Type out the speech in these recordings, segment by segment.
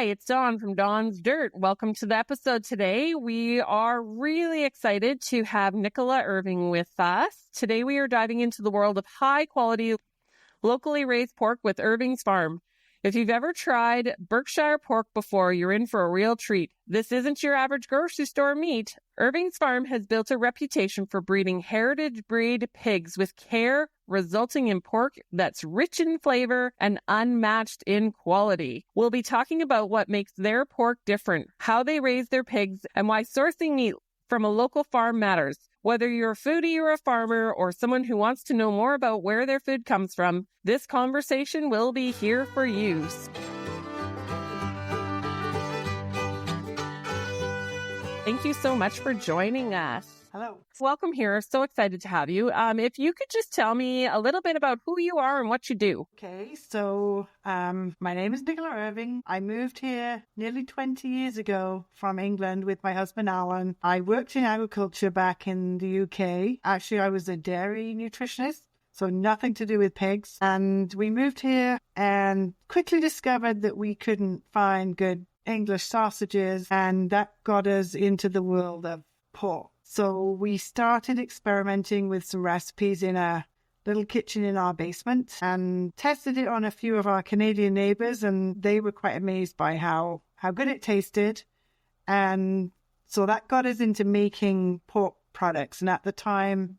Hi, it's Dawn from Dawn's Dirt. Welcome to the episode today. We are really excited to have Nicola Irving with us. Today we are diving into the world of high-quality, locally raised pork with Irving's Farm. If you've ever tried Berkshire pork before, you're in for a real treat. This isn't your average grocery store meat. Irving's Farm has built a reputation for breeding heritage breed pigs with care, resulting in pork that's rich in flavor and unmatched in quality. We'll be talking about what makes their pork different, how they raise their pigs, and why sourcing meat from a local farm matters. Whether you're a foodie or a farmer or someone who wants to know more about where their food comes from, this conversation will be here for you. Thank you so much for joining us. Hello. Welcome here. So excited to have you. If you could just tell me a little bit about who you are and what you do. Okay, so my name is Nicola Irving. I moved here nearly 20 years ago from England with my husband Alan. I worked in agriculture back in the UK. Actually, I was a dairy nutritionist, so nothing to do with pigs. And we moved here and quickly discovered that we couldn't find good English sausages, and that got us into the world of pork. So we started experimenting with some recipes in a little kitchen in our basement and tested it on a few of our Canadian neighbors, and they were quite amazed by how good it tasted. And so that got us into making pork products. And at the time,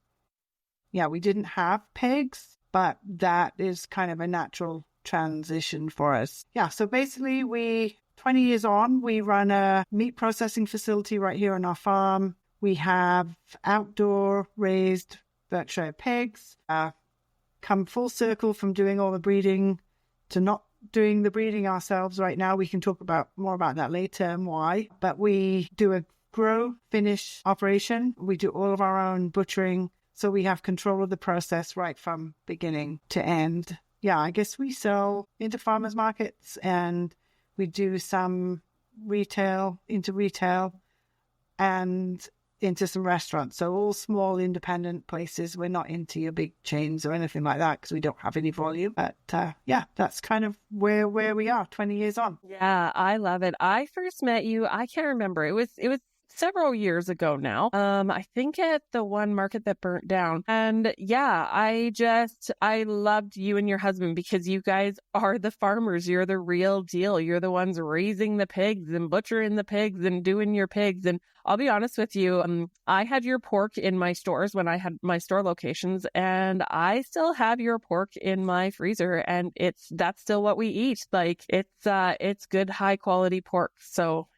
we didn't have pigs, but that is kind of a natural transition for us. So basically 20 years on, we run a meat processing facility right here on our farm. We have outdoor raised Berkshire pigs, come full circle from doing all the breeding to not doing the breeding ourselves right now. We can talk more about that later and why. But we do a grow finish operation. We do all of our own butchering. So we have control of the process right from beginning to end. I guess we sell into farmers markets and we do some retail and into some restaurants. So all small independent places. We're not into your big chains or anything like that because we don't have any volume. But that's kind of where we are 20 years on. Yeah, I love it. I first met you, I can't remember. It was several years ago now. I think at the one market that burnt down. And I loved you and your husband because you guys are the farmers. You're the real deal. You're the ones raising the pigs and butchering the pigs and doing your pigs. And I'll be honest with you, I had your pork in my stores when I had my store locations, and I still have your pork in my freezer, and that's still what we eat. Like it's good, high quality pork. So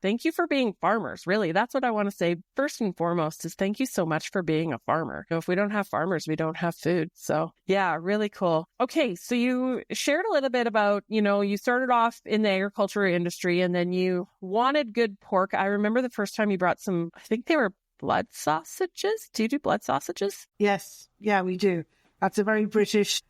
thank you for being farmers. Really, that's what I want to say. First and foremost is thank you so much for being a farmer. If we don't have farmers, we don't have food. So really cool. Okay. So you shared a little bit about, you started off in the agriculture industry and then you wanted good pork. I remember the first time you brought some, I think they were blood sausages. Do you do blood sausages? Yes. Yeah, we do. That's a very British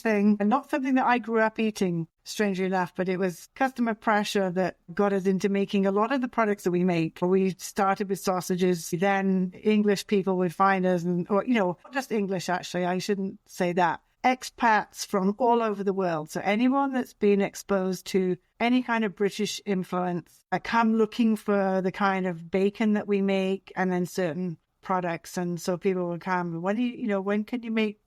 thing, and not something that I grew up eating, strangely enough, but it was customer pressure that got us into making a lot of the products that we make. We started with sausages, then English people would find us, not just English, actually, I shouldn't say that. Expats from all over the world. So anyone that's been exposed to any kind of British influence, come looking for the kind of bacon that we make and then certain products. And so people would come, when can you make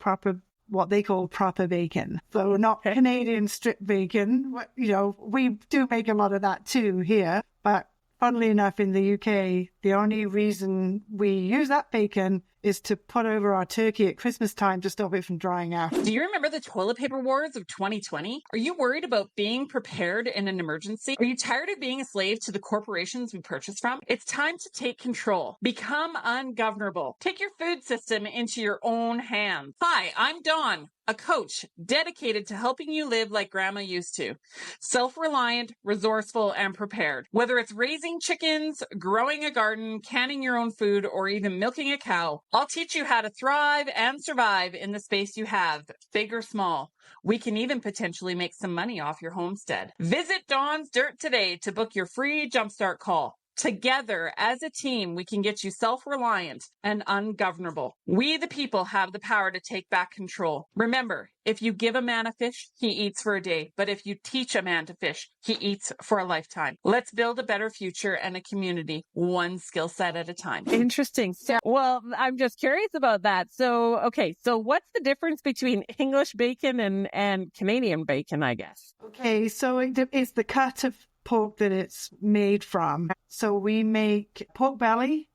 what they call proper bacon? So not Canadian strip bacon. We do make a lot of that too here. But funnily enough, in the UK, the only reason we use that bacon is to put over our turkey at Christmas time to stop it from drying out. Do you remember the toilet paper wars of 2020? Are you worried about being prepared in an emergency? Are you tired of being a slave to the corporations we purchase from? It's time to take control. Become ungovernable. Take your food system into your own hands. Hi, I'm Dawn, a coach dedicated to helping you live like grandma used to. Self-reliant, resourceful, and prepared. Whether it's raising chickens, growing a garden, canning your own food, or even milking a cow, I'll teach you how to thrive and survive in the space you have, big or small. We can even potentially make some money off your homestead. Visit Dawn's Dirt today to book your free jumpstart call. Together, as a team, we can get you self-reliant and ungovernable. We, the people, have the power to take back control. Remember, if you give a man a fish, he eats for a day. But if you teach a man to fish, he eats for a lifetime. Let's build a better future and a community, one skill set at a time. Interesting. So, well, I'm just curious about that. So, okay. So what's the difference between English bacon and Canadian bacon, I guess? Okay, so it's the cut of pork that it's made from. So we make pork belly,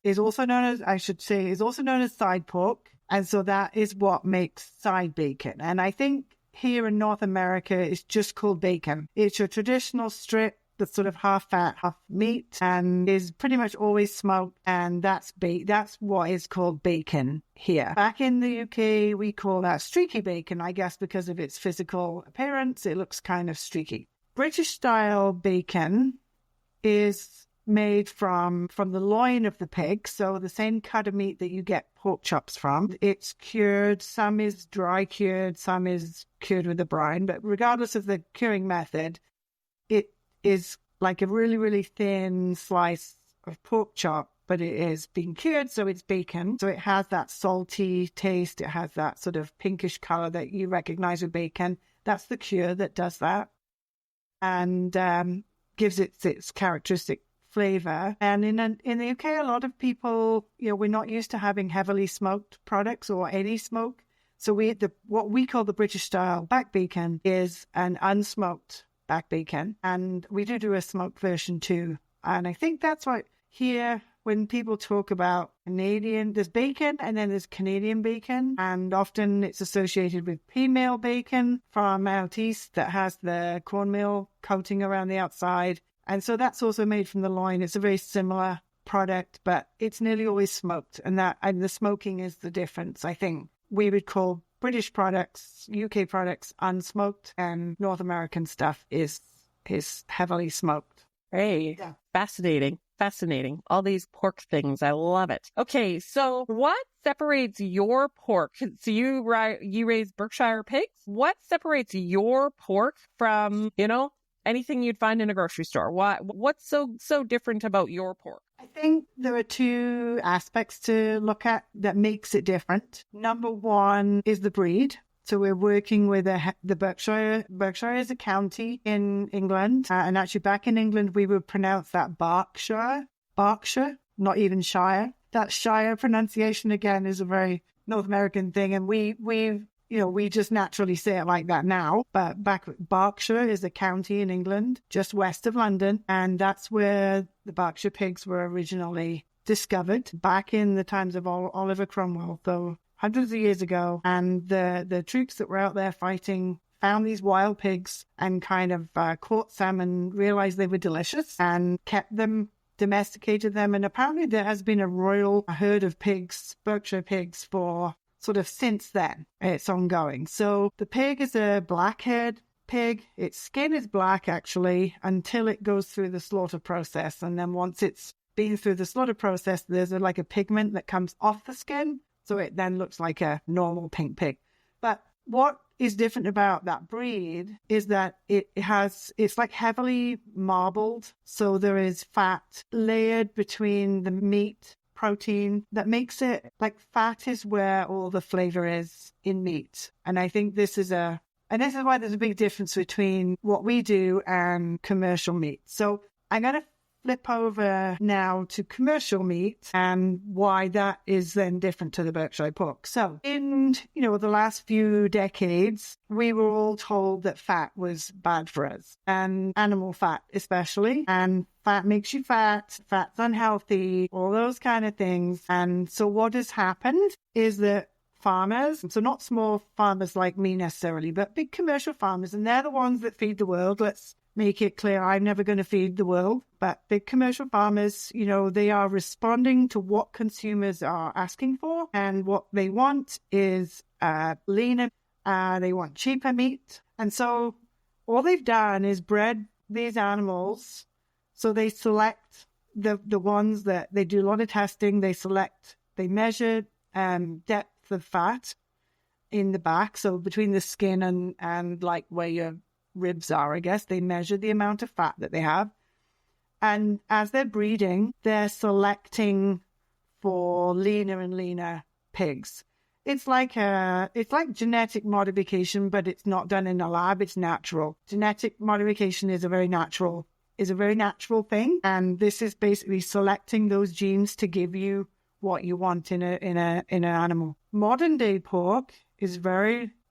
is also known as side pork. And so that is what makes side bacon. And I think here in North America, it's just called bacon. It's your traditional strip that's sort of half fat, half meat, and is pretty much always smoked. And that's what is called bacon here. Back in the UK, we call that streaky bacon, I guess, because of its physical appearance. It looks kind of streaky. British style bacon is made from the loin of the pig, so the same cut of meat that you get pork chops from. It's cured, some is dry cured, some is cured with a brine, but regardless of the curing method, it is like a really, really thin slice of pork chop, but it is being cured, so it's bacon. So it has that salty taste, it has that sort of pinkish color that you recognize with bacon. That's the cure that does that. And gives it its characteristic flavor. And in the UK, a lot of people, we're not used to having heavily smoked products or any smoke. So what we call the British style back bacon is an unsmoked back bacon, and we do a smoked version too. And I think that's why here, when people talk about Canadian, there's bacon and then there's Canadian bacon, and often it's associated with female bacon from out east that has the cornmeal coating around the outside. And so that's also made from the loin. It's a very similar product, but it's nearly always smoked, and the smoking is the difference. I think we would call British products, UK products, unsmoked, and North American stuff is heavily smoked. Hey, yeah. Fascinating. All these pork things. I love it. Okay, so what separates your pork? So you raise Berkshire pigs. What separates your pork from, anything you'd find in a grocery store? What's so different about your pork? I think there are two aspects to look at that makes it different. Number one is the breed. So we're working with the Berkshire. Berkshire is a county in England. And actually back in England, we would pronounce that Berkshire, not even Shire. That Shire pronunciation, again, is a very North American thing. And we just naturally say it like that now. But Berkshire is a county in England, just west of London. And that's where the Berkshire pigs were originally discovered back in the times of Oliver Cromwell, though hundreds of years ago. And the troops that were out there fighting found these wild pigs and kind of caught some and realized they were delicious and kept them, domesticated them. And apparently there has been a royal herd of pigs, Berkshire pigs, for sort of since then. It's ongoing. So the pig is a black-haired pig. Its skin is black, actually, until it goes through the slaughter process. And then once it's been through the slaughter process, there's like a pigment that comes off the skin. So it then looks like a normal pink pig. But what is different about that breed is that it's like heavily marbled. So there is fat layered between the meat protein that makes it like fat is where all the flavor is in meat. And I think this is why there's a big difference between what we do and commercial meat. So I'm going to flip over now to commercial meat and why that is then different to the Berkshire pork. So in, the last few decades, we were all told that fat was bad for us, and animal fat especially, and fat makes you fat's unhealthy, all those kind of things. And so what has happened is that farmers, so not small farmers like me necessarily, but big commercial farmers, and they're the ones that feed the world. Let's make it clear, I'm never going to feed the world, but big commercial farmers, they are responding to what consumers are asking for, and what they want is leaner, they want cheaper meat. And so all they've done is bred these animals. So they select the ones that they do a lot of testing. They measure depth of fat in the back. So between the skin and like where your ribs are, I guess, they measure the amount of fat that they have. And as they're breeding, they're selecting for leaner and leaner pigs. It's like genetic modification, but it's not done in a lab. It's natural. Genetic modification is a very natural thing. And this is basically selecting those genes to give you what you want in an animal. Modern day pork is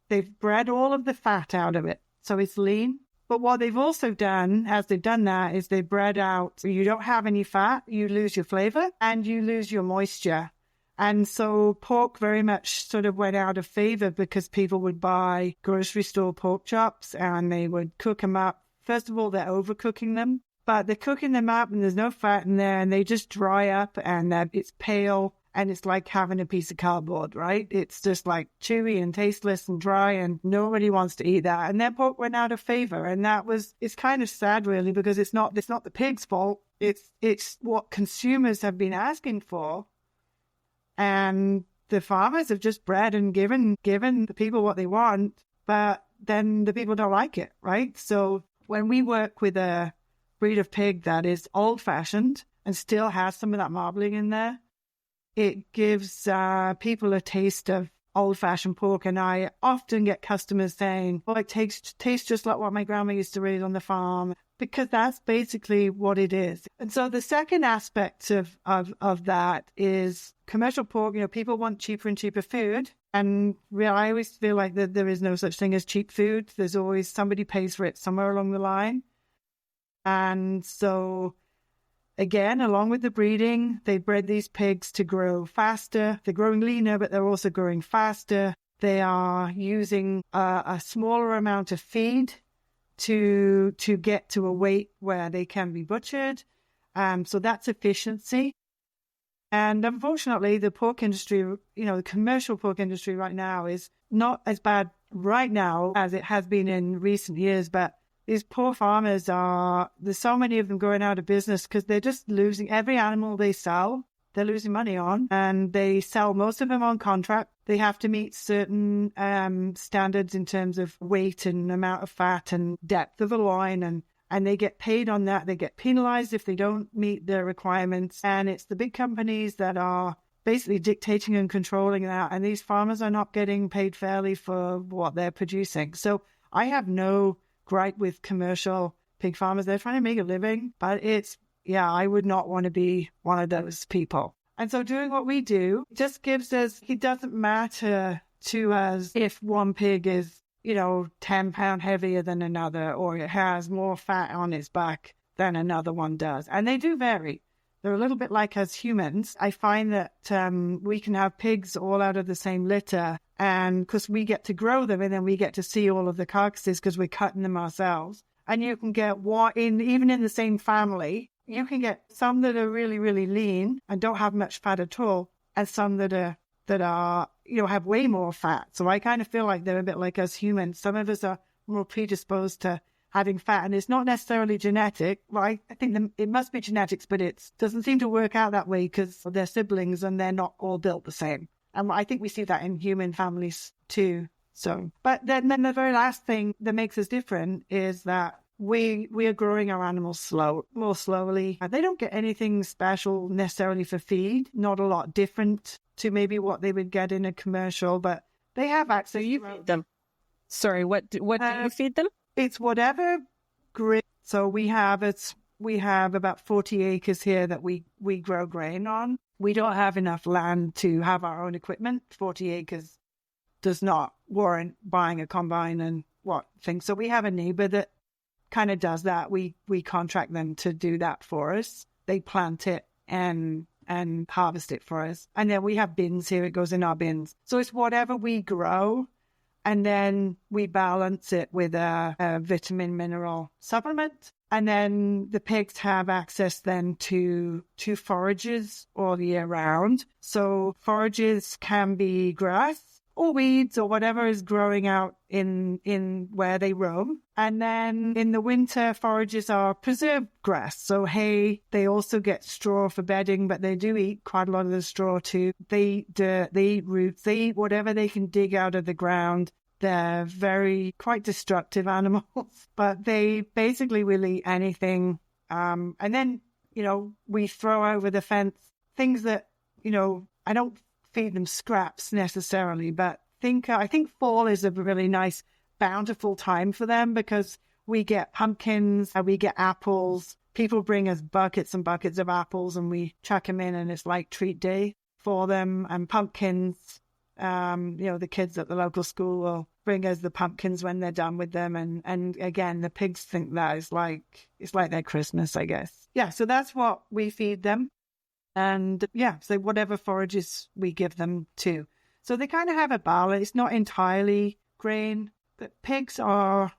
they've bred all of the fat out of it. So it's lean. But what they've also done, as they've done that, is they bred out, you don't have any fat, you lose your flavor, and you lose your moisture. And so pork very much sort of went out of favor because people would buy grocery store pork chops and they would cook them up. First of all, they're overcooking them, but they're cooking them up and there's no fat in there and they just dry up and it's pale. And it's like having a piece of cardboard, right? It's just like chewy and tasteless and dry and nobody wants to eat that. And their pork went out of favor. And it's kind of sad really because it's not the pig's fault. It's what consumers have been asking for. And the farmers have just bred and given the people what they want, but then the people don't like it, right? So when we work with a breed of pig that is old fashioned and still has some of that marbling in there, it gives people a taste of old-fashioned pork. And I often get customers saying, well, it tastes just like what my grandma used to raise on the farm, because that's basically what it is. And so the second aspect of that is commercial pork. You know, people want cheaper and cheaper food. And I always feel like that there is no such thing as cheap food. There's always somebody pays for it somewhere along the line. And so again, along with the breeding, they bred these pigs to grow faster. They're growing leaner, but they're also growing faster. They are using a smaller amount of feed to get to a weight where they can be butchered. So that's efficiency. And unfortunately, the pork industry, the commercial pork industry right now is not as bad right now as it has been in recent years, but these poor farmers there's so many of them going out of business because they're just losing every animal they sell. They're losing money on, and they sell most of them on contract. They have to meet certain standards in terms of weight and amount of fat and depth of the loin, and they get paid on that. They get penalized if they don't meet their requirements. And it's the big companies that are basically dictating and controlling that. And these farmers are not getting paid fairly for what they're producing. So I have no gripe with commercial pig farmers. They're trying to make a living, but I would not want to be one of those people. And so doing what we do just gives us, it doesn't matter to us if one pig is, 10 pounds heavier than another, or it has more fat on its back than another one does. And they do vary. They're a little bit like us humans. I find that we can have pigs all out of the same litter, and because we get to grow them and then we get to see all of the carcasses because we're cutting them ourselves. And you can get even in the same family, you can get some that are really, really lean and don't have much fat at all, and some that are have way more fat. So I kind of feel like they're a bit like us humans. Some of us are more predisposed to having fat, and it's not necessarily genetic, right? I think it must be genetics, but it doesn't seem to work out that way because they're siblings and they're not all built the same. And I think we see that in human families too. So, but then the very last thing that makes us different is that we are growing our animals more slowly. They don't get anything special necessarily for feed, not a lot different to maybe what they would get in a commercial, but they have access. So you feed them. Sorry, what do you feed them? It's whatever grain. So we have about 40 acres here that we grow grain on. We don't have enough land to have our own equipment. 40 acres does not warrant buying a combine and things. So we have a neighbor that kind of does that. We contract them to do that for us. They plant it and harvest it for us. And then we have bins here. It goes in our bins. So it's whatever we grow. And then we balance it with a vitamin mineral supplement. And then the pigs have access then to forages all year round. So forages can be grass or weeds or whatever is growing out in where they roam. And then in the winter, forages are preserved grass. So hay, they also get straw for bedding, but they do eat quite a lot of the straw too. They eat dirt, they eat roots, they eat whatever they can dig out of the ground. They're quite destructive animals, but they basically will eat anything And then, we throw over the fence things that, I don't feed them scraps necessarily, but I think fall is a really nice, bountiful time for them because we get pumpkins, we get apples. People bring us buckets and buckets of apples and we chuck them in and it's like treat day for them. And pumpkins, the kids at the local school will bring us the pumpkins when they're done with them. And again, the pigs think that it's like their Christmas, I guess. Yeah, so that's what we feed them. And so whatever forages we give them too. So they kind of have a balance. It's not entirely grain. The pigs are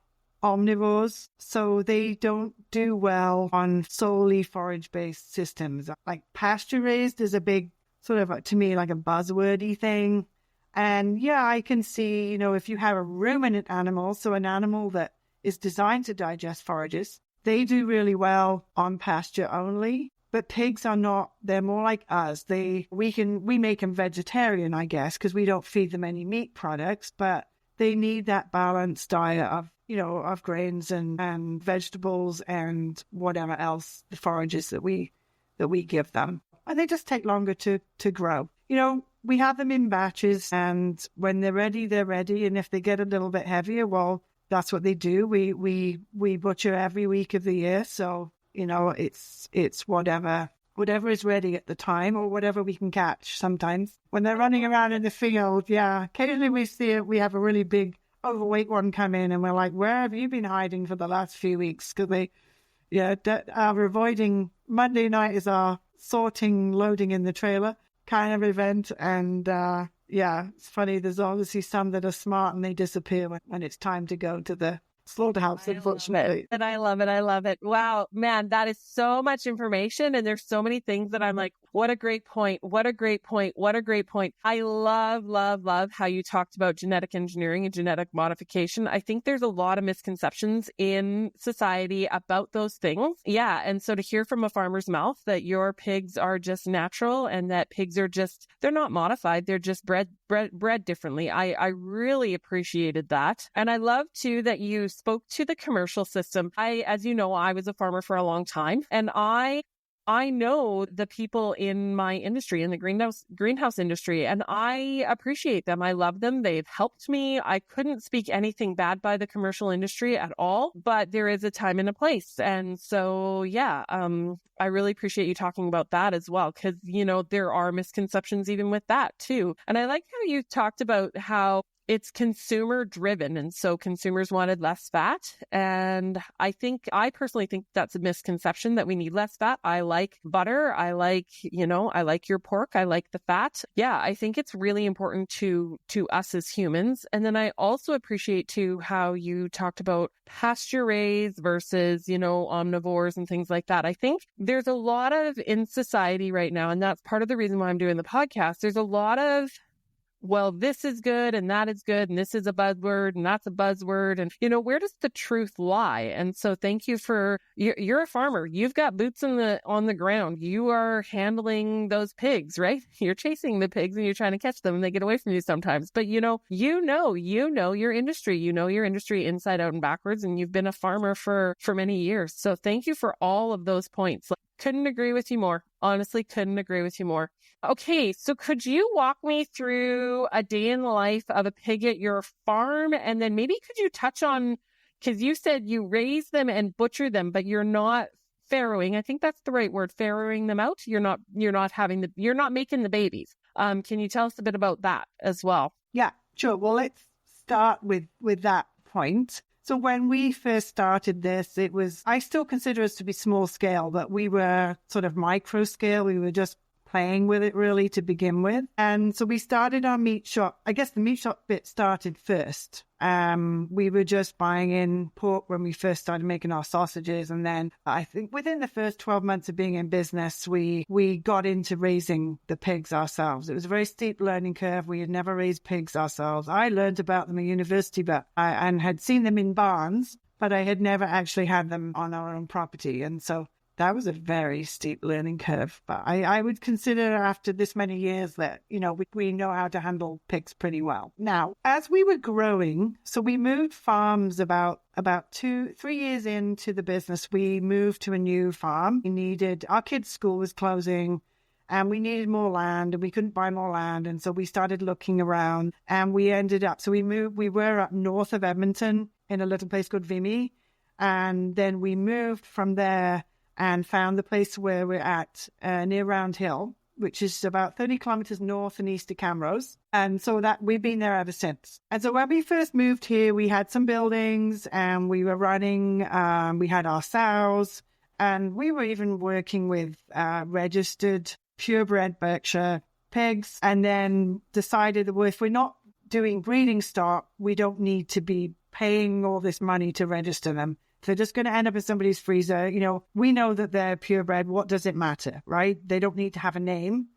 omnivores, so they don't do well on solely forage-based systems. Like pasture-raised is a big sort of, to me, like a buzzwordy thing. And I can see, if you have a ruminant animal, so an animal that is designed to digest forages, they do really well on pasture only. But pigs are not, they're more like us. We make them vegetarian, I guess, because we don't feed them any meat products, but they need that balanced diet of grains and vegetables and whatever else, the forages that we give them. And they just take longer to grow. We have them in batches, and when they're ready, they're ready. And if they get a little bit heavier, well, that's what they do. We butcher every week of the year, so it's whatever is ready at the time or whatever we can catch. Sometimes when they're running around in the field, occasionally we have a really big overweight one come in and we're like, where have you been hiding for the last few weeks? Because we're avoiding Monday night is our sorting, loading in the trailer kind of event. And it's funny. There's obviously some that are smart and they disappear when it's time to go to the slaughterhouse, unfortunately. And I love it. I love it. Wow, man, that is so much information. And there's so many things that I'm like, what a great point. What a great point. What a great point. I love, love, love how you talked about genetic engineering and genetic modification. I think there's a lot of misconceptions in society about those things. Yeah. And so to hear from a farmer's mouth that your pigs are just natural and that pigs are they're not modified. They're just bred differently. I really appreciated that. And I love too that you spoke to the commercial system. As you know, I was a farmer for a long time, and I know the people in my industry, in the greenhouse industry, and I appreciate them. I love them. They've helped me. I couldn't speak anything bad by the commercial industry at all, but there is a time and a place. And so, I really appreciate you talking about that as well, because, there are misconceptions even with that too. And I like how you talked about how it's consumer driven. And so consumers wanted less fat. And I personally think that's a misconception that we need less fat. I like butter. I like your pork. I like the fat. Yeah, I think it's really important to us as humans. And then I also appreciate too how you talked about pasture-raised versus, omnivores and things like that. I think there's a lot of in society right now, and that's part of the reason why I'm doing the podcast. There's a lot of, well, this is good and that is good and this is a buzzword and that's a buzzword. And, where does the truth lie? And so thank you you're a farmer. You've got boots on the ground. You are handling those pigs, right? You're chasing the pigs and you're trying to catch them and they get away from you sometimes. But you know your industry. You know your industry inside out and backwards, and you've been a farmer for many years. So thank you for all of those points. Couldn't agree with you more. Honestly, couldn't agree with you more. Okay, so could you walk me through a day in the life of a pig at your farm? And then maybe could you touch on, because you said you raise them and butcher them, but you're not farrowing. I think that's the right word, farrowing them out. You're not making the babies. Can you tell us a bit about that as well? Yeah, sure. Well, let's start with that point. So when we first started this, I still consider us to be small scale, but we were sort of micro scale. We were just playing with it really to begin with. And so we started our meat shop. I guess the meat shop bit started first. We were just buying in pork when we first started making our sausages. And then I think within the first 12 months of being in business, we got into raising the pigs ourselves. It was a very steep learning curve. We had never raised pigs ourselves. I learned about them at university, and had seen them in barns, but I had never actually had them on our own property. And so That was a very steep learning curve. But I would consider after this many years that, we know how to handle pigs pretty well. Now, as we were growing, so we moved farms about 2-3 years into the business, we moved to a new farm. Our kids' school was closing and we needed more land and we couldn't buy more land. And so we started looking around and we were up north of Edmonton in a little place called Vimy. And then we moved from there and found the place where we're at near Round Hill, which is about 30 kilometers north and east of Camrose. And so that we've been there ever since. And so when we first moved here, we had some buildings and we were running, we had our sows, and we were even working with registered purebred Berkshire pigs, and then decided that, well, if we're not doing breeding stock, we don't need to be paying all this money to register them. If they're just going to end up in somebody's freezer, we know that they're purebred. What does it matter, right? They don't need to have a name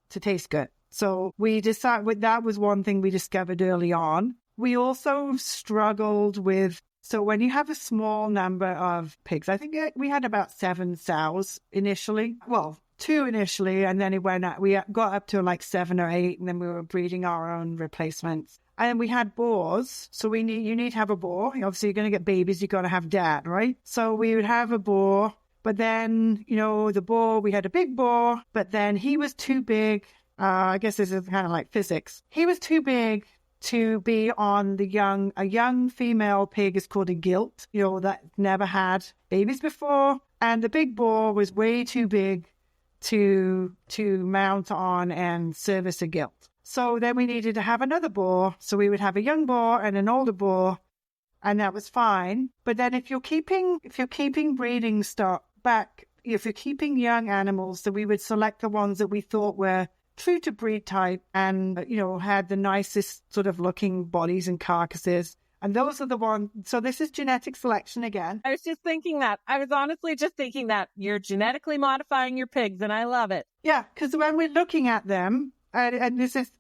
to taste good. So we decided that was one thing we discovered early on. We also struggled with, so when you have a small number of pigs, I think we had about 7 sows initially. Well, 2 initially, and then we got up to like 7 or 8, and then we were breeding our own replacements. And we had boars, so you need to have a boar. Obviously, you're going to get babies, you've got to have dad, right? So we would have a boar, but then, the boar, we had a big boar, but then he was too big. I guess this is kind of like physics. He was too big to be on a young female pig is called a gilt, that never had babies before. And the big boar was way too big to mount on and service a gilt. So then we needed to have another boar. So we would have a young boar and an older boar, and that was fine. But then if you're keeping breeding stock back, if you're keeping young animals, so we would select the ones that we thought were true to breed type and, had the nicest sort of looking bodies and carcasses. And those are the ones. So this is genetic selection again. I was just thinking that. I was honestly just thinking that you're genetically modifying your pigs, and I love it. Yeah, because when we're looking at them, and this is,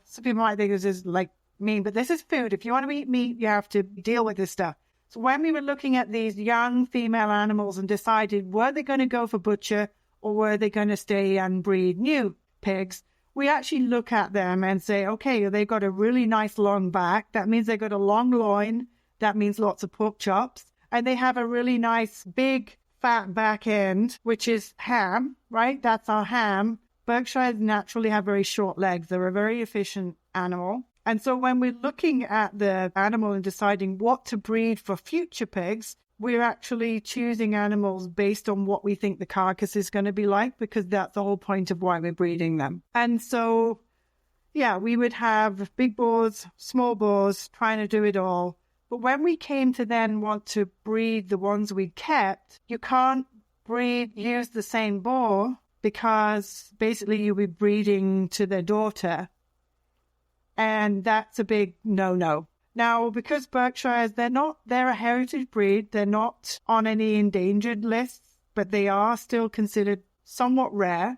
some people might think this is like mean, but this is food. If you want to eat meat, you have to deal with this stuff. So when we were looking at these young female animals and decided, were they going to go for butcher or were they going to stay and breed new pigs, we actually look at them and say, okay, they've got a really nice long back. That means they've got a long loin. That means lots of pork chops. And they have a really nice big fat back end, which is ham, right? That's our ham. Berkshires naturally have very short legs. They're a very efficient animal. And so when we're looking at the animal and deciding what to breed for future pigs, we're actually choosing animals based on what we think the carcass is going to be like, because that's the whole point of why we're breeding them. And so, yeah, we would have big boars, small boars, trying to do it all. But when we came to then want to breed the ones we kept, you can't use the same boar, because basically you'll be breeding to their daughter. And that's a big no-no. Now, because Berkshires, they're a heritage breed. They're not on any endangered lists, but they are still considered somewhat rare.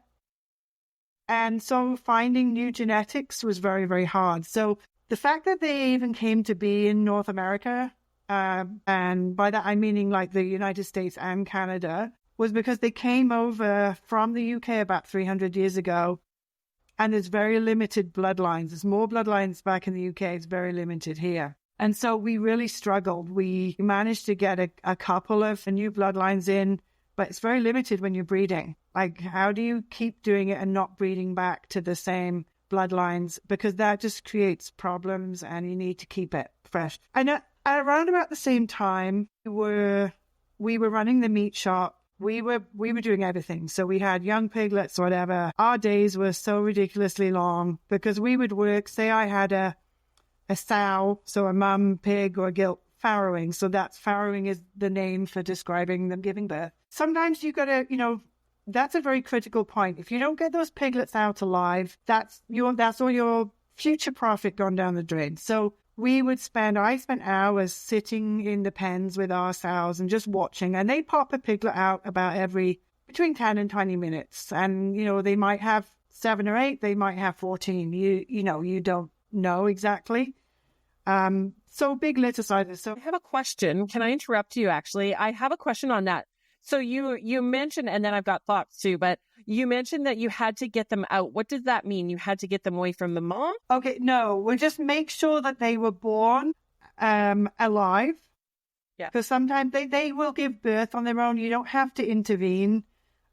And so finding new genetics was very, very hard. So the fact that they even came to be in North America, and by that I'm meaning like the United States and Canada, was because they came over from the UK about 300 years ago, and there's very limited bloodlines. There's more bloodlines back in the UK. It's very limited here. And so we really struggled. We managed to get a couple of new bloodlines in, but it's very limited when you're breeding. Like, how do you keep doing it and not breeding back to the same bloodlines? Because that just creates problems, and you need to keep it fresh. And around about the same time, we were running the meat shop. We were doing everything. So we had young piglets, whatever. Our days were so ridiculously long because we would work. Say I had a sow, so a mum pig or a gilt farrowing. So farrowing is the name for describing them giving birth. Sometimes you got to, that's a very critical point. If you don't get those piglets out alive, that's all your future profit gone down the drain. So I spent hours sitting in the pens with our sows and just watching, and they pop a piglet out about between 10 and 20 minutes. And, they might have 7 or 8, they might have 14. You don't know exactly. So big litter sizes. So I have a question. Can I interrupt you? Actually, I have a question on that. So you mentioned, and then I've got thoughts too, but you mentioned that you had to get them out. What does that mean? You had to get them away from the mom? Okay, no, we'll just make sure that they were born alive. Yeah. Because sometimes they will give birth on their own. You don't have to intervene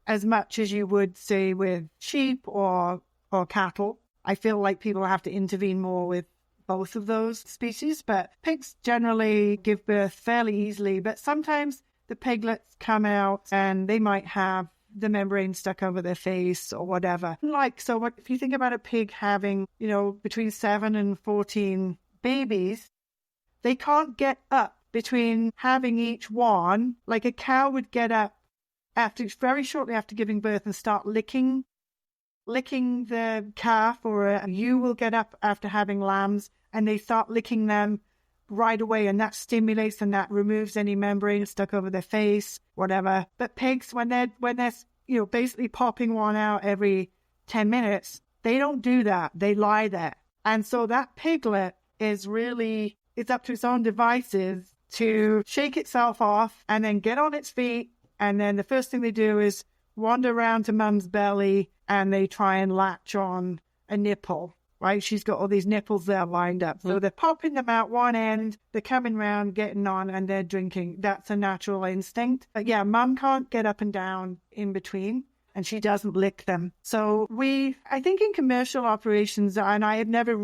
as much as you would, say, with sheep or cattle. I feel like people have to intervene more with both of those species, but pigs generally give birth fairly easily. But sometimes the piglets come out and they might have the membrane stuck over their face or whatever. If you think about a pig having, between 7 and 14 babies, they can't get up between having each one. Like a cow would get up very shortly after giving birth and start licking the calf, or a ewe will get up after having lambs and they start licking them right away, and that stimulates and that removes any membrane stuck over their face, whatever. But pigs, when they're basically popping one out every 10 minutes, they don't do that. They lie there. And so that piglet is really, it's up to its own devices to shake itself off and then get on its feet. And then the first thing they do is wander around to mum's belly and they try and latch on a nipple, right? She's got all these nipples there lined up. So they're popping them out one end, they're coming round, getting on, and they're drinking. That's a natural instinct. But yeah, mum can't get up and down in between, and she doesn't lick them. So I think in commercial operations, and I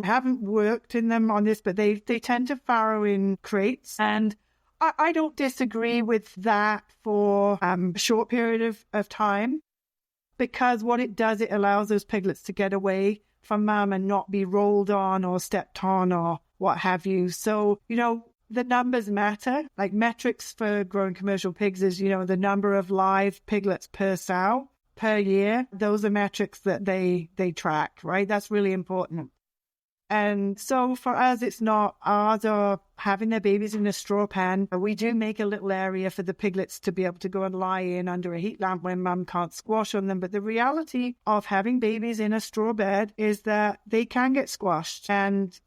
haven't worked in them on this, but they tend to farrow in crates. And I don't disagree with that for a short period of time, because what it does, it allows those piglets to get away from mum and not be rolled on or stepped on or what have you. So, the numbers matter. Like metrics for growing commercial pigs is, the number of live piglets per sow per year. Those are metrics that they track, right? That's really important. And so for us, it's not ours or having their babies in a straw pen. We do make a little area for the piglets to be able to go and lie in under a heat lamp when mum can't squash on them. But the reality of having babies in a straw bed is that they can get squashed. And,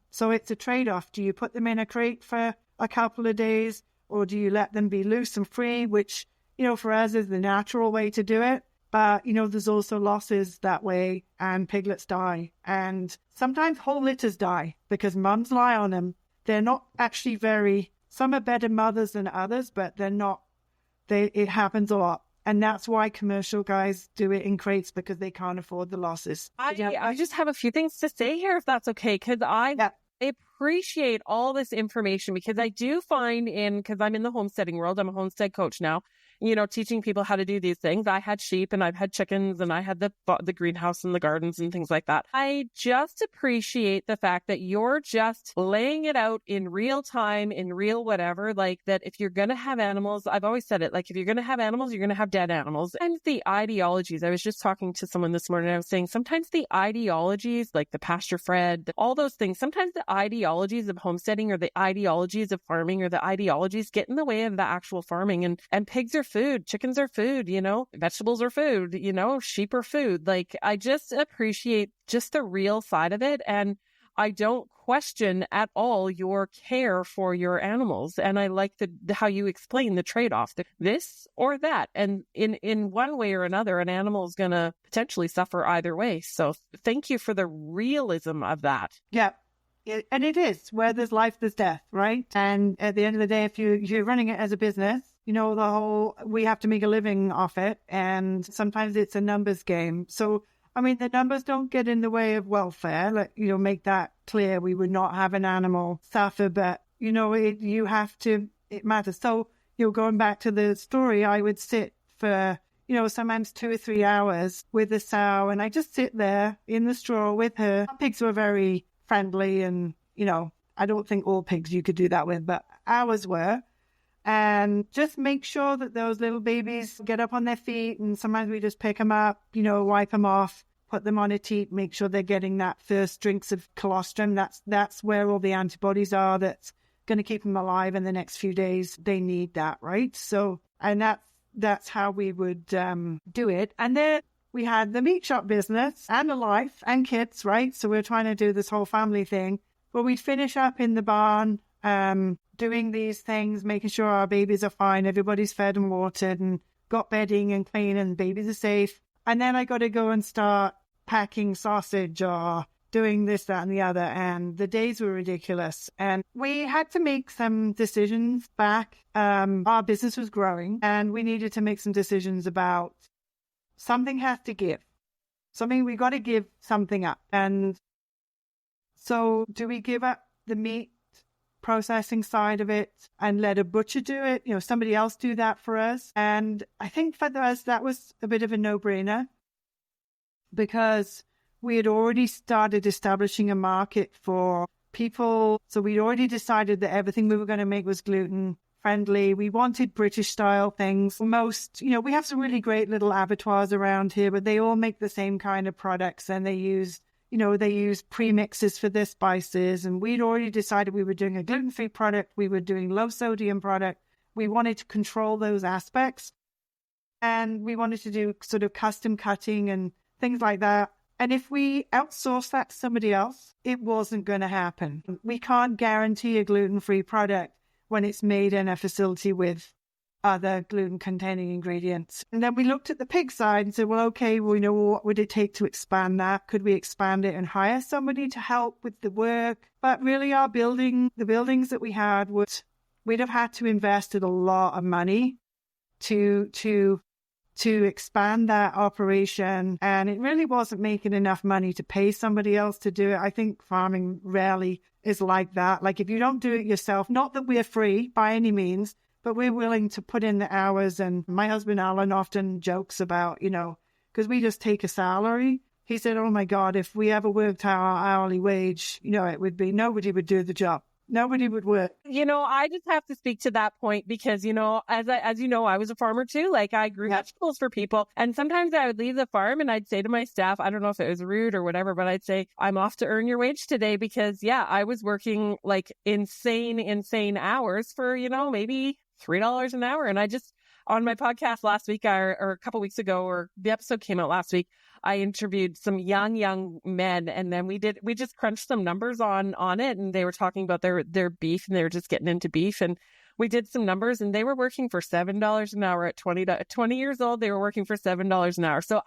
so it's a trade-off. Do you put them in a crate for a couple of days, or do you let them be loose and free, which, for us is the natural way to do it? But, there's also losses that way, and piglets die. And sometimes whole litters die because mums lie on them. They're not actually some are better mothers than others, but it happens a lot. And that's why commercial guys do it in crates, because they can't afford the losses. I just have a few things to say here, if that's okay, because I appreciate all this information, because I do find because I'm in the homesteading world, I'm a homestead coach now, teaching people how to do these things. I had sheep and I've had chickens and I had the greenhouse and the gardens and things like that. I just appreciate the fact that you're just laying it out in real time, in real whatever, like that if you're going to have animals, I've always said it, like if you're going to have animals, you're going to have dead animals. And the ideologies, I was just talking to someone this morning, I was saying sometimes the ideologies, like the pasture-fed, all those things, sometimes the ideologies of homesteading or the ideologies of farming or the ideologies get in the way of the actual farming. And pigs are food, chickens are food, vegetables are food, sheep are food. Like, I just appreciate just the real side of it. And I don't question at all your care for your animals. And I like how you explain the trade-off, this or that. And in one way or another, an animal is going to potentially suffer either way. So thank you for the realism of that. Yeah. And it is, where there's life, there's death, right? And at the end of the day, if you're running it as a business, we have to make a living off it. And sometimes it's a numbers game. So, the numbers don't get in the way of welfare. Make that clear. We would not have an animal suffer, but, it matters. So, going back to the story, I would sit for, sometimes 2 or 3 hours with the sow, and I just sit there in the straw with her. Pigs were very friendly, and, I don't think all pigs you could do that with, but ours were. And just make sure that those little babies get up on their feet. And sometimes we just pick them up, wipe them off, put them on a teat, make sure they're getting that first drinks of colostrum. That's where all the antibodies are. That's going to keep them alive in the next few days. They need that, right? So, and that's how we would do it. And then we had the meat shop business and a life and kids, right? So we're trying to do this whole family thing. But we'd finish up in the barn, doing these things, making sure our babies are fine, everybody's fed and watered and got bedding and clean and babies are safe. And then I got to go and start packing sausage or doing this, that, and the other. And the days were ridiculous. And we had to make some decisions back. Our business was growing and we needed to make some decisions about something has to give. We got to give something up. And so do we give up the meat processing side of it and let a butcher do it? Somebody else do that for us. And I think for us, that was a bit of a no-brainer because we had already started establishing a market for people. So we'd already decided that everything we were going to make was gluten friendly. We wanted British style things. We have some really great little abattoirs around here, but they all make the same kind of products and they use premixes for their spices. And we'd already decided we were doing a gluten-free product. We were doing low sodium product. We wanted to control those aspects. And we wanted to do sort of custom cutting and things like that. And if we outsource that to somebody else, it wasn't going to happen. We can't guarantee a gluten-free product when it's made in a facility with other gluten-containing ingredients. And then we looked at the pig side and said, what would it take to expand that? Could we expand it and hire somebody to help with the work? But really the buildings that we had, we'd have had to invest a lot of money to expand that operation. And it really wasn't making enough money to pay somebody else to do it. I think farming rarely is like that. Like if you don't do it yourself, not that we're free by any means, but we're willing to put in the hours. And my husband, Alan, often jokes about, because we just take a salary. He said, oh my God, if we ever worked our hourly wage, it would be, nobody would do the job. Nobody would work. I just have to speak to that point because, as you know, I was a farmer too. Like I grew vegetables for people. And sometimes I would leave the farm and I'd say to my staff, I don't know if it was rude or whatever, but I'd say, I'm off to earn your wage today because, I was working like insane hours for, maybe $3 an hour. And I just, on my podcast last week or a couple weeks ago, or the episode came out last week, I interviewed some young men, and then we just crunched some numbers on it, and they were talking about their beef, and they were just getting into beef, and we did some numbers, and they were working for $7 an hour at 20 years old. They were working for $7 an hour. So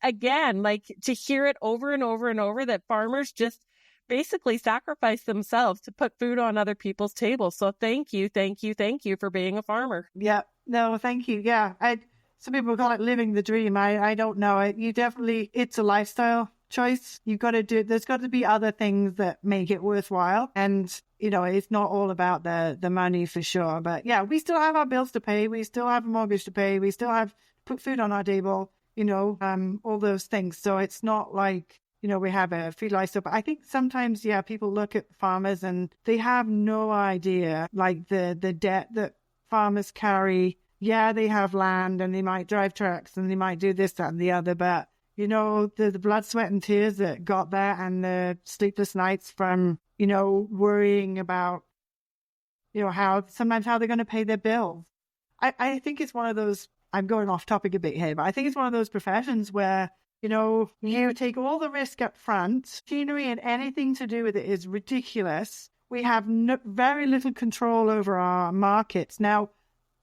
again, like to hear it over and over and over that farmers just basically sacrifice themselves to put food on other people's tables. So thank you for being a farmer. Yeah, no, thank you. Yeah, some people call it living the dream. I don't know. It's a lifestyle choice. There's got to be other things that make it worthwhile. And, it's not all about the money for sure. But yeah, we still have our bills to pay. We still have a mortgage to pay. We still have put food on our table, all those things. So it's not like, we have a free lifestyle. But I think sometimes, people look at farmers and they have no idea, like the debt that farmers carry. Yeah, they have land and they might drive trucks and they might do this, that, and the other. But, the blood, sweat, and tears that got there and the sleepless nights from, worrying about, how they're going to pay their bills. I think it's one of those, I'm going off topic a bit here, but I think it's one of those professions where, you take all the risk up front. Machinery and anything to do with it is ridiculous. We have very little control over our markets. Now,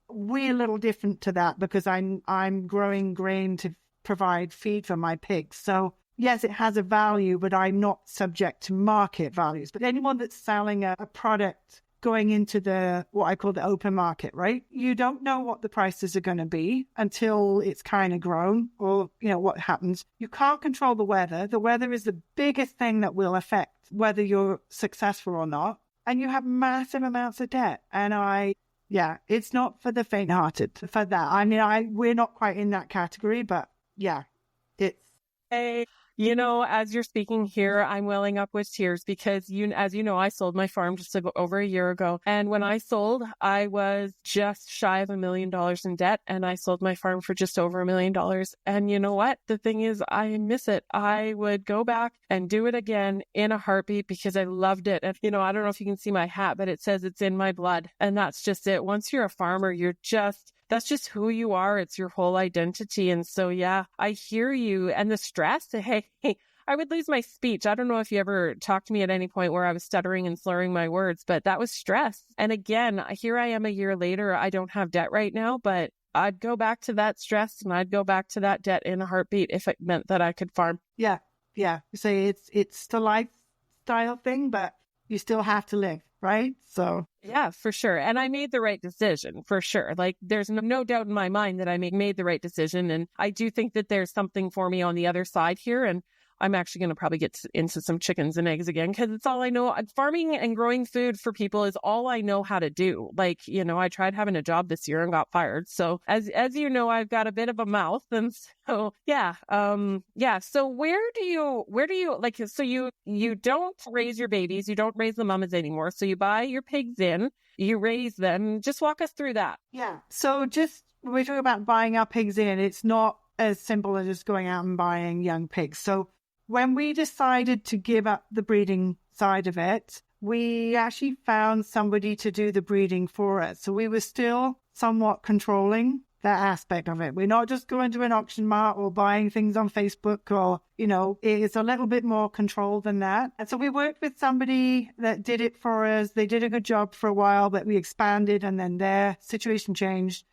we're a little different to that because I'm growing grain to provide feed for my pigs. So yes, it has a value, but I'm not subject to market values. But anyone that's selling a product going into what I call the open market, right? You don't know what the prices are going to be until it's kind of grown or, what happens. You can't control the weather. The weather is the biggest thing that will affect whether you're successful or not. And you have massive amounts of debt. And it's not for the faint-hearted for that. I mean, we're not quite in that category, but it's. Hey, as you're speaking here, I'm welling up with tears because as you know, I sold my farm just over a year ago. And when I sold, I was just shy of $1 million in debt, and I sold my farm for just over $1 million. And you know what? The thing is, I miss it. I would go back and do it again in a heartbeat because I loved it. And, I don't know if you can see my hat, but it says it's in my blood. And that's just it. Once you're a farmer, that's just who you are. It's your whole identity. And so, I hear you. And the stress, hey, I would lose my speech. I don't know if you ever talked to me at any point where I was stuttering and slurring my words, but that was stress. And again, here I am a year later. I don't have debt right now, but I'd go back to that stress and I'd go back to that debt in a heartbeat if it meant that I could farm. Yeah. You say it's the lifestyle thing, but you still have to live, right? So yeah, for sure. And I made the right decision, for sure. Like, there's no doubt in my mind that I made the right decision. And I do think that there's something for me on the other side here. And I'm actually going to probably get into some chickens and eggs again, because it's all I know. Farming and growing food for people is all I know how to do. Like, I tried having a job this year and got fired. So as you know, I've got a bit of a mouth. And so, yeah. So where do you like, so you don't raise your babies, you don't raise the mamas anymore. So you buy your pigs in, you raise them. Just walk us through that. Yeah. So just when we talk about buying our pigs in, it's not as simple as just going out and buying young pigs. So when we decided to give up the breeding side of it, we actually found somebody to do the breeding for us. So we were still somewhat controlling that aspect of it. We're not just going to an auction mart or buying things on Facebook or, it's a little bit more controlled than that. And so we worked with somebody that did it for us. They did a good job for a while, but we expanded and then their situation changed.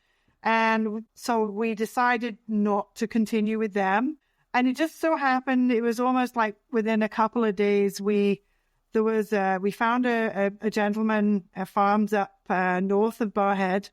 And so we decided not to continue with them. And it just so happened, it was almost like within a couple of days, we found a gentleman, farms up north of Barhead,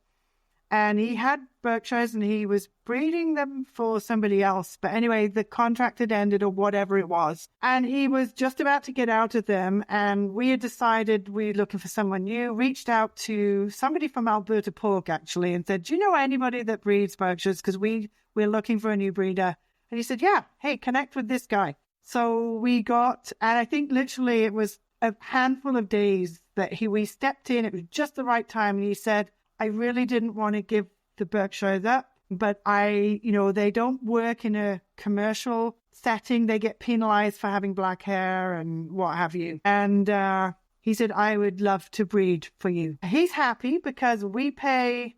and he had Berkshires and he was breeding them for somebody else. But anyway, the contract had ended or whatever it was. And he was just about to get out of them. And we had decided we were looking for someone new, reached out to somebody from Alberta Pork, actually, and said, do you know anybody that breeds Berkshires? Because we're looking for a new breeder. And he said, yeah, hey, connect with this guy. So we got, and I think literally it was a handful of days that we stepped in. It was just the right time. And he said, I really didn't want to give the Berkshires up, but they don't work in a commercial setting. They get penalized for having black hair and what have you. And he said, I would love to breed for you. He's happy because we pay.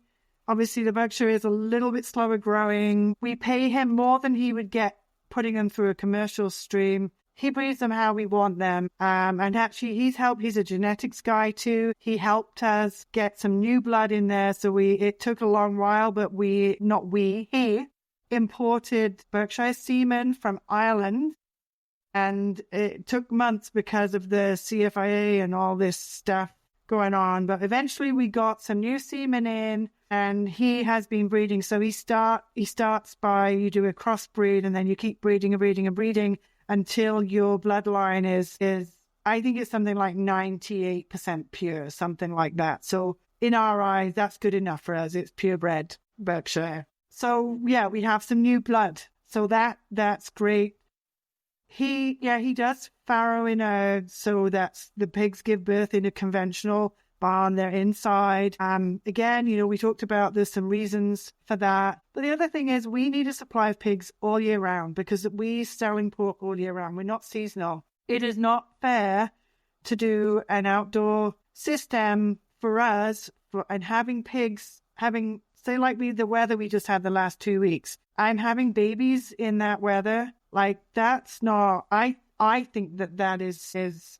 Obviously, the Berkshire is a little bit slower growing. We pay him more than he would get putting them through a commercial stream. He breeds them how we want them. And actually, he's a genetics guy too. He helped us get some new blood in there. So it took a long while, but he imported Berkshire semen from Ireland. And it took months because of the CFIA and all this stuff going on. But eventually we got some new semen in. And he has been breeding. So he starts by, you do a crossbreed and then you keep breeding and breeding and breeding until your bloodline is I think it's something like 98% pure, something like that. So in our eyes, that's good enough for us. It's purebred Berkshire. So yeah, we have some new blood. So that's great. He does farrow in so that's the pigs give birth in a conventional barn, they're inside. Again, we talked about there's some reasons for that. But the other thing is we need a supply of pigs all year round because we're selling pork all year round. We're not seasonal. It is not fair to do an outdoor system for us and having pigs, say like the weather we just had the last 2 weeks. I'm having babies in that weather. Like that's not, I think that is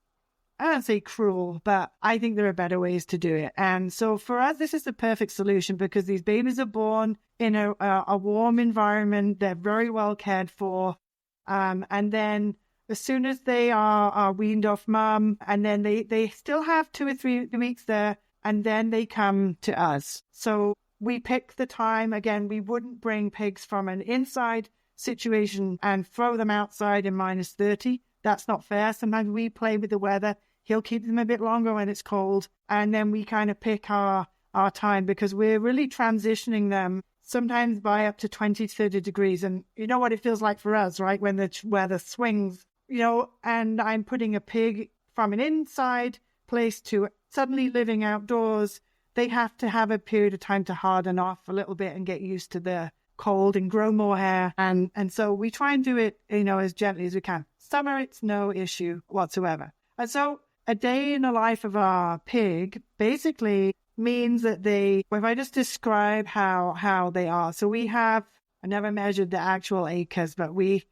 I don't say cruel, but I think there are better ways to do it. And so for us, this is the perfect solution because these babies are born in a warm environment. They're very well cared for. And then as soon as they are weaned off mum, and then they still have 2 or 3 weeks there, and then they come to us. So we pick the time. Again, we wouldn't bring pigs from an inside situation and throw them outside in -30. That's not fair. Sometimes we play with the weather. He'll keep them a bit longer when it's cold. And then we kind of pick our time because we're really transitioning them sometimes by up to 20, 30 degrees. And you know what it feels like for us, right? When the weather swings, and I'm putting a pig from an inside place to suddenly living outdoors. They have to have a period of time to harden off a little bit and get used to the cold and grow more hair. And so we try and do it, as gently as we can. Summer, it's no issue whatsoever. And so a day in the life of our pig basically means that if I just describe how they are. So we have, I never measured the actual acres, but we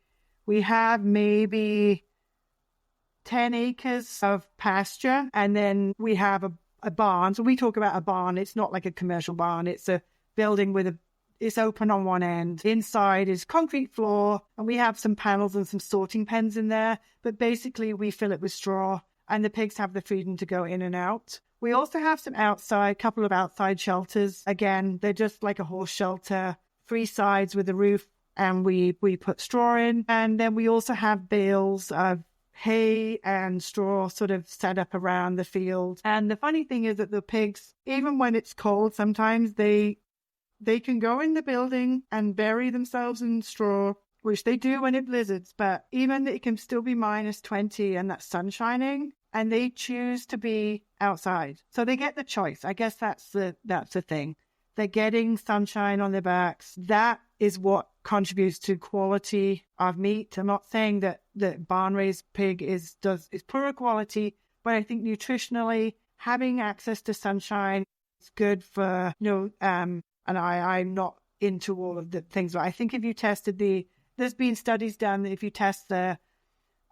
We have maybe 10 acres of pasture, and then we have a barn. So we talk about a barn. It's not like a commercial barn. It's a building with it's open on one end. Inside is concrete floor, and we have some panels and some sorting pens in there. But basically, we fill it with straw, and the pigs have the freedom to go in and out. We also have some couple of outside shelters. Again, they're just like a horse shelter, 3 sides with a roof, and we put straw in. And then we also have bales of hay and straw sort of set up around the field. And the funny thing is that the pigs, even when it's cold, sometimes they can go in the building and bury themselves in straw, which they do when it blizzards, but even it can still be minus 20 and that's sun shining, and they choose to be outside. So they get the choice. I guess that's the thing. They're getting sunshine on their backs. That is what contributes to quality of meat. I'm not saying that the barn-raised pig is poorer quality, but I think nutritionally, having access to sunshine is good for, and I'm not into all of the things, but I think if you tested there's been studies done that if you test the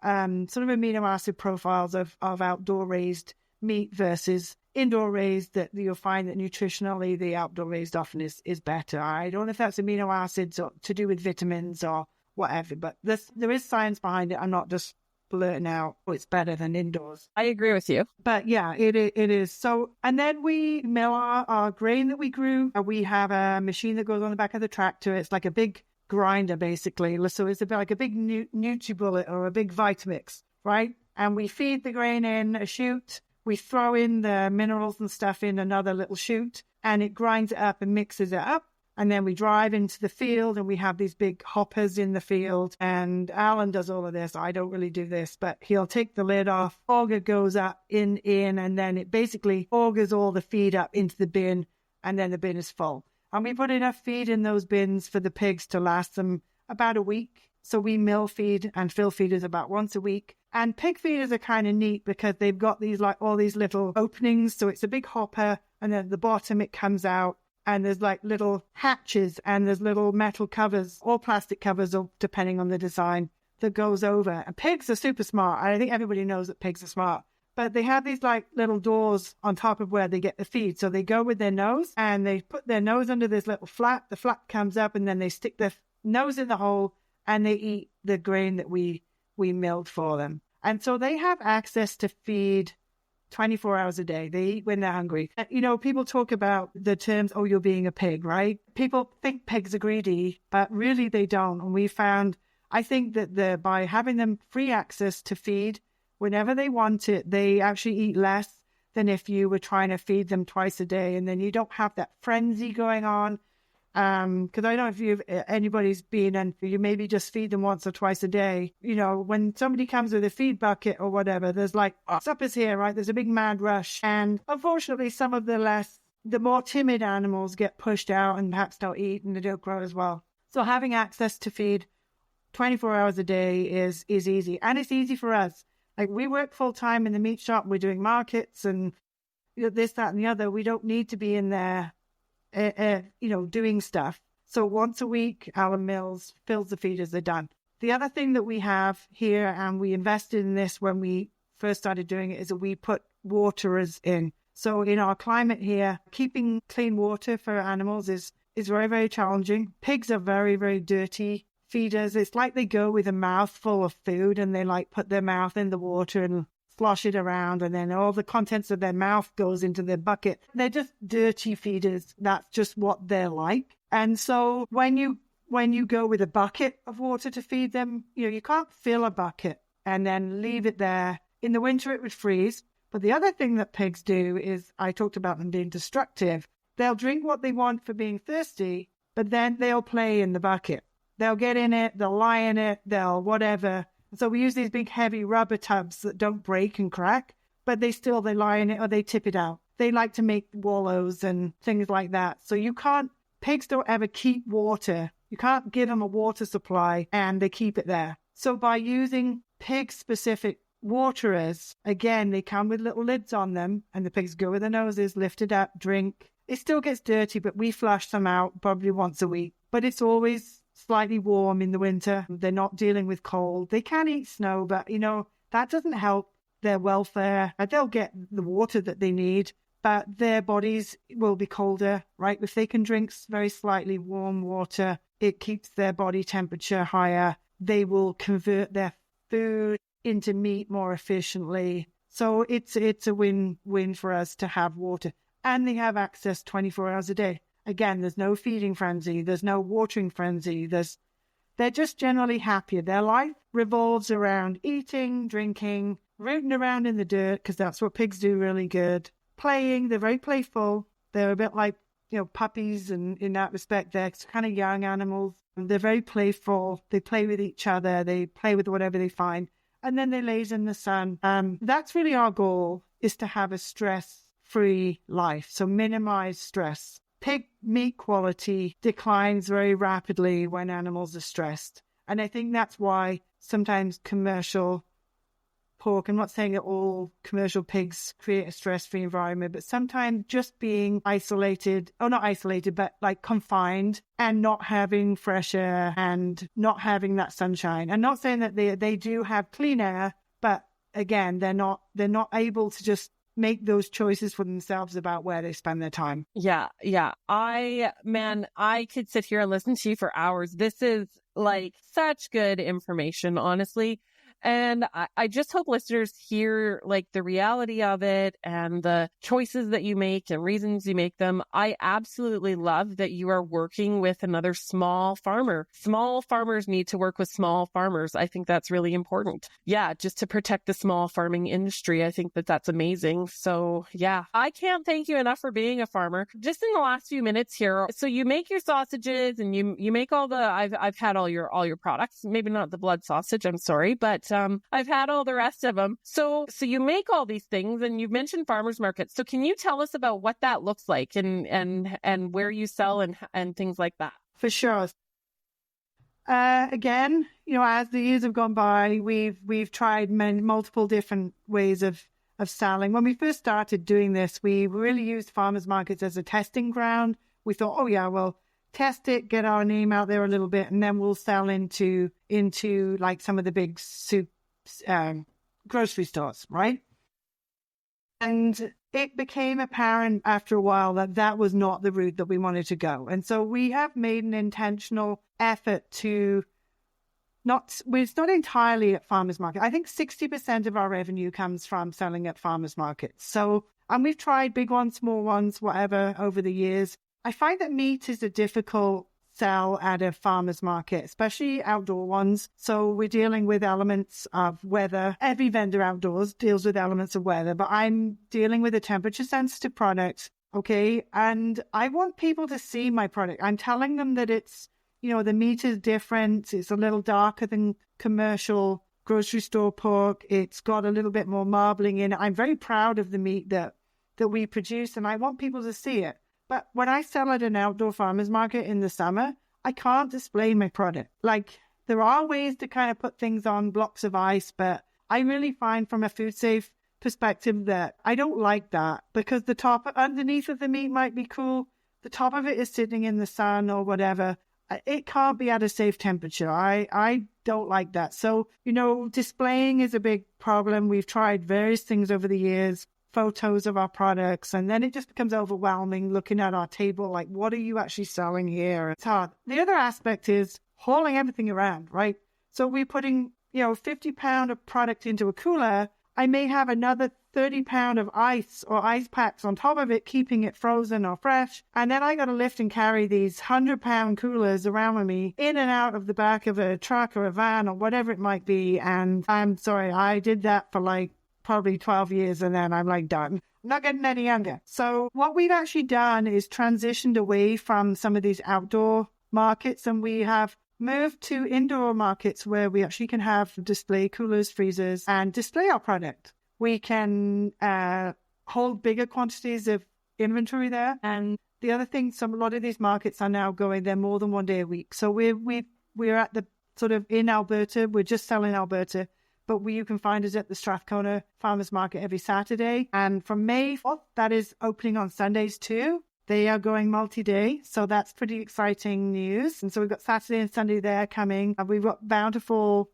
sort of amino acid profiles of outdoor raised meat versus indoor raised, that you'll find that nutritionally the outdoor raised often is better. I don't know if that's amino acids or to do with vitamins or whatever, but there is science behind it. I'm not just blurting out, it's better than indoors. I agree with you. But yeah, it is. So, and then we mill our grain that we grew. We have a machine that goes on the back of the tractor. It's like a big grinder, basically. So it's a bit like a big NutriBullet or a big Vitamix, right? And we feed the grain in a chute. We throw in the minerals and stuff in another little chute, and it grinds it up and mixes it up. And then we drive into the field, and we have these big hoppers in the field. And Alan does all of this. I don't really do this, but he'll take the lid off. Auger goes up in, and then it basically augers all the feed up into the bin, and then the bin is full. And we put enough feed in those bins for the pigs to last them about a week. So we mill feed and fill feeders about once a week. And pig feeders are kind of neat because they've got these like all these little openings. So it's a big hopper, and then at the bottom it comes out, and there's like little hatches, and there's little metal covers or plastic covers, or depending on the design, that goes over. And pigs are super smart. I think everybody knows that pigs are smart. But they have these like little doors on top of where they get the feed. So they go with their nose, and they put their nose under this little flap. The flap comes up, and then they stick their nose in the hole, and they eat the grain that we milled for them. And so they have access to feed 24 hours a day. They eat when they're hungry. People talk about the terms, oh, you're being a pig, right? People think pigs are greedy, but really they don't. And we found, I think that by having them free access to feed whenever they want it, they actually eat less than if you were trying to feed them twice a day. And then you don't have that frenzy going on. Because I don't know if anybody's been, and you maybe just feed them once or twice a day. When somebody comes with a feed bucket or whatever, there's like, supper's here, right? There's a big mad rush. And unfortunately, some of the more timid animals get pushed out and perhaps don't eat, and they don't grow as well. So having access to feed 24 hours a day is easy. And it's easy for us. Like, we work full time in the meat shop. We're doing markets and this, that, and the other. We don't need to be in there doing stuff. So once a week, Alan mills, fills the feeders, they're done. The other thing that we have here, and we invested in this when we first started doing it, is that we put waterers in. So in our climate here, keeping clean water for animals is very, very challenging. Pigs are very, very dirty feeders. It's like they go with a mouthful of food, and they like put their mouth in the water and slosh it around, and then all the contents of their mouth goes into their bucket. They're just dirty feeders. That's just what they're like. And so when you go with a bucket of water to feed them, you can't fill a bucket and then leave it there. In the winter, it would freeze. But the other thing that pigs do is, I talked about them being destructive. They'll drink what they want for being thirsty, but then they'll play in the bucket. They'll get in it, they'll lie in it, they'll whatever. So we use these big heavy rubber tubs that don't break and crack, but they lie in it or they tip it out. They like to make wallows and things like that. So pigs don't ever keep water. You can't give them a water supply and they keep it there. So by using pig-specific waterers, again, they come with little lids on them, and the pigs go with their noses, lift it up, drink. It still gets dirty, but we flush them out probably once a week. But it's always slightly warm in the winter. They're not dealing with cold. They can eat snow, but, that doesn't help their welfare. They'll get the water that they need, but their bodies will be colder, right? If they can drink very slightly warm water, it keeps their body temperature higher. They will convert their food into meat more efficiently. So it's a win-win for us to have water. And they have access 24 hours a day. Again, there's no feeding frenzy. There's no watering frenzy. They're just generally happier. Their life revolves around eating, drinking, rooting around in the dirt, because that's what pigs do really good. Playing, they're very playful. They're a bit like, puppies, and in that respect, they're kind of young animals. They're very playful. They play with each other. They play with whatever they find. And then they laze in the sun. That's really our goal, is to have a stress-free life. So minimize stress. Pig meat quality declines very rapidly when animals are stressed. And I think that's why sometimes commercial pork, I'm not saying that all commercial pigs create a stress-free environment, but sometimes just being isolated, or not isolated, but like confined and not having fresh air and not having that sunshine. I'm not saying that they do have clean air, but again, they're not able to just make those choices for themselves about where they spend their time. Yeah. I could sit here and listen to you for hours. This is like such good information, honestly. And I just hope listeners hear like the reality of it and the choices that you make and reasons you make them. I absolutely love that you are working with another small farmer. Small farmers need to work with small farmers. I think that's really important. Yeah, just to protect the small farming industry. I think that that's amazing. So yeah, I can't thank you enough for being a farmer. Just in the last few minutes here, so you make your sausages and you make all the, I've had all your products, maybe not the blood sausage, I'm sorry, but I've had all the rest of them. So you make all these things, and you've mentioned farmers markets. So can you tell us about what that looks like and where you sell and things like that? For sure. Again, as the years have gone by, we've tried multiple different ways of selling. When we first started doing this, we really used farmers markets as a testing ground. We thought, oh yeah, well, test it, get our name out there a little bit, and then we'll sell into like some of the big grocery stores, right? And it became apparent after a while that was not the route that we wanted to go. And so we have made an intentional effort to it's not entirely at farmers market. I think 60% of our revenue comes from selling at farmers markets. So, and we've tried big ones, small ones, whatever, over the years. I find that meat is a difficult sell at a farmer's market, especially outdoor ones. So we're dealing with elements of weather. Every vendor outdoors deals with elements of weather, but I'm dealing with a temperature sensitive product. Okay. And I want people to see my product. I'm telling them that it's, the meat is different. It's a little darker than commercial grocery store pork. It's got a little bit more marbling in it. I'm very proud of the meat that we produce, and I want people to see it. But when I sell at an outdoor farmer's market in the summer, I can't display my product. Like, there are ways to kind of put things on blocks of ice, but I really find from a food safe perspective that I don't like that, because the top underneath of the meat might be cool. The top of it is sitting in the sun or whatever. It can't be at a safe temperature. I don't like that. So, displaying is a big problem. We've tried various things over the years, photos of our products, and then it just becomes overwhelming looking at our table, like, what are you actually selling here? It's hard. The other aspect is hauling everything around, right? So we're putting, 50 pound of product into a cooler. I may have another 30 pound of ice or ice packs on top of it, keeping it frozen or fresh. And then I got to lift and carry these 100-pound coolers around with me in and out of the back of a truck or a van or whatever it might be. And I'm sorry, I did that for probably 12 years, and then I'm done. I'm not getting any younger. So what we've actually done is transitioned away from some of these outdoor markets, and we have moved to indoor markets where we actually can have display coolers, freezers, and display our product. We can hold bigger quantities of inventory there. And the other thing, a lot of these markets are now they're more than one day a week. So we're at the sort of in Alberta. We're just selling Alberta. But you can find us at the Strathcona Farmers Market every Saturday. And from May 4th, that is opening on Sundays too. They are going multi-day, so that's pretty exciting news. And so we've got Saturday and Sunday there coming. We've got Bountiful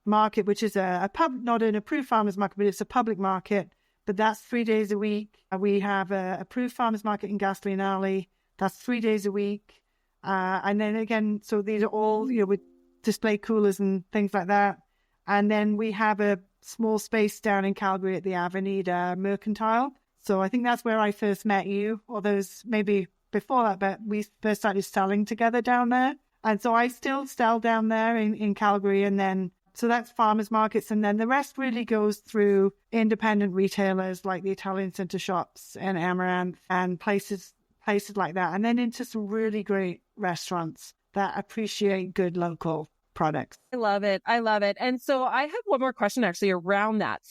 Market, which is a pub, not an approved farmers market, but it's a public market. But that's 3 days a week. We have a approved farmers market in Gasoline Alley. That's 3 days a week. And then again, so these are all, with display coolers and things like that. And then we have a small space down in Calgary at the Avenida Mercantile. So I think that's where I first met you, or those maybe before that, but we first started selling together down there. And so I still sell down there in Calgary. And then, so that's farmers markets. And then the rest really goes through independent retailers like the Italian Center Shops and Amaranth and places like that. And then into some really great restaurants that appreciate good local products. I love it. I love it. And so I have one more question actually around that.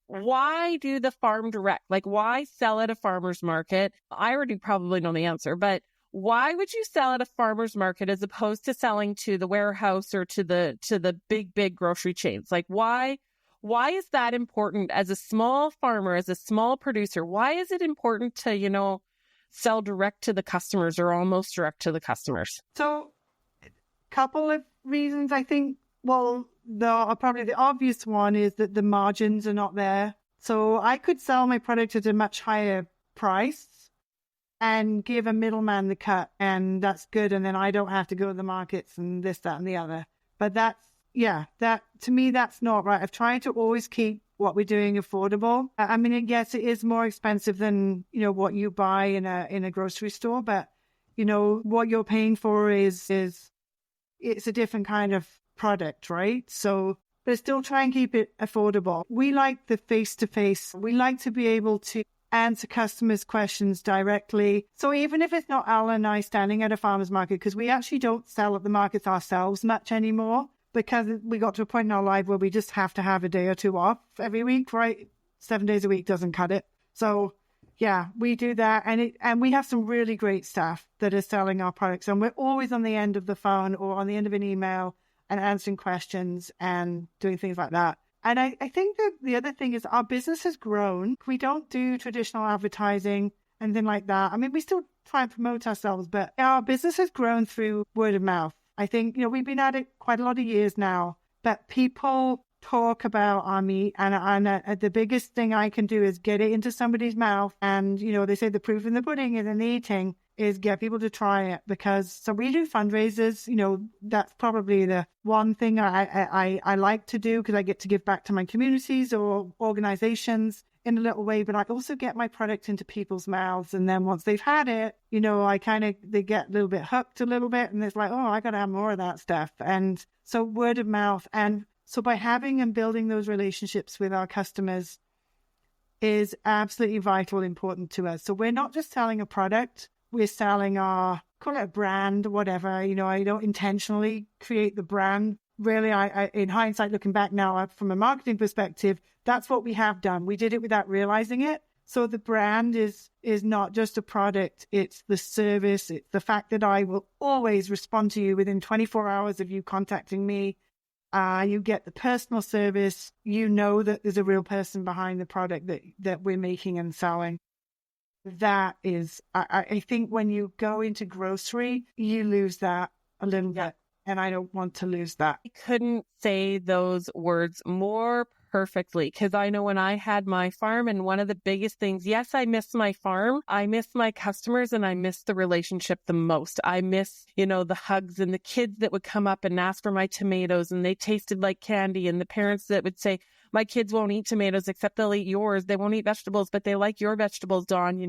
Why do the farm direct? Like, why sell at a farmer's market? I already probably know the answer, but why would you sell at a farmer's market as opposed to selling to the warehouse or to the big grocery chains? Like, why is that important as a small farmer, as a small producer? Why is it important to, sell direct to the customers or almost direct to the customers? So, a couple of reasons, I think. Well, probably the obvious one is that the margins are not there. So I could sell my product at a much higher price and give a middleman the cut, and that's good. And then I don't have to go to the markets and this, that, and the other. But that to me, that's not right. I've tried to always keep what we're doing affordable. I mean, yes, it is more expensive than, what you buy in a grocery store, but, what you're paying for is it's a different kind of product, right? So, but still try and keep it affordable. We like the face-to-face. We like to be able to answer customers' questions directly. So even if it's not Alan and I standing at a farmer's market, because we actually don't sell at the markets ourselves much anymore, because we got to a point in our life where we just have to have a day or two off every week, right? 7 days a week doesn't cut it. So yeah, we do that. And we have some really great staff that are selling our products. And we're always on the end of the phone or on the end of an email and answering questions and doing things like that. And I think that the other thing is our business has grown. We don't do traditional advertising, anything like that. I mean, we still try and promote ourselves, but our business has grown through word of mouth. I think, we've been at it quite a lot of years now, but people talk about our meat, and the biggest thing I can do is get it into somebody's mouth. And, they say the proof in the pudding is in the eating, is get people to try it. So we do fundraisers. That's probably the one thing I like to do, because I get to give back to my communities or organizations in a little way, but I also get my product into people's mouths. And then once they've had it, they get a little bit hooked a little bit, and it's like, oh, I got to have more of that stuff. And so word of mouth. And so by having and building those relationships with our customers is absolutely vital, important to us. So we're not just selling a product, we're selling call it a brand, whatever. I don't intentionally create the brand. Really, I in hindsight, looking back now from a marketing perspective, that's what we have done. We did it without realizing it. So the brand is not just a product, it's the service. It's the fact that I will always respond to you within 24 hours of you contacting me. You get the personal service. That there's a real person behind the product that we're making and selling. That is, I think when you go into grocery, you lose that a little bit. And I don't want to lose that. I couldn't say those words more perfectly, because I know when I had my farm, and one of the biggest things, yes, I miss my farm, I miss my customers, and I miss the relationship the most. I miss, the hugs and the kids that would come up and ask for my tomatoes and they tasted like candy, and the parents that would say, my kids won't eat tomatoes except they'll eat yours. They won't eat vegetables, but they like your vegetables, Dawn.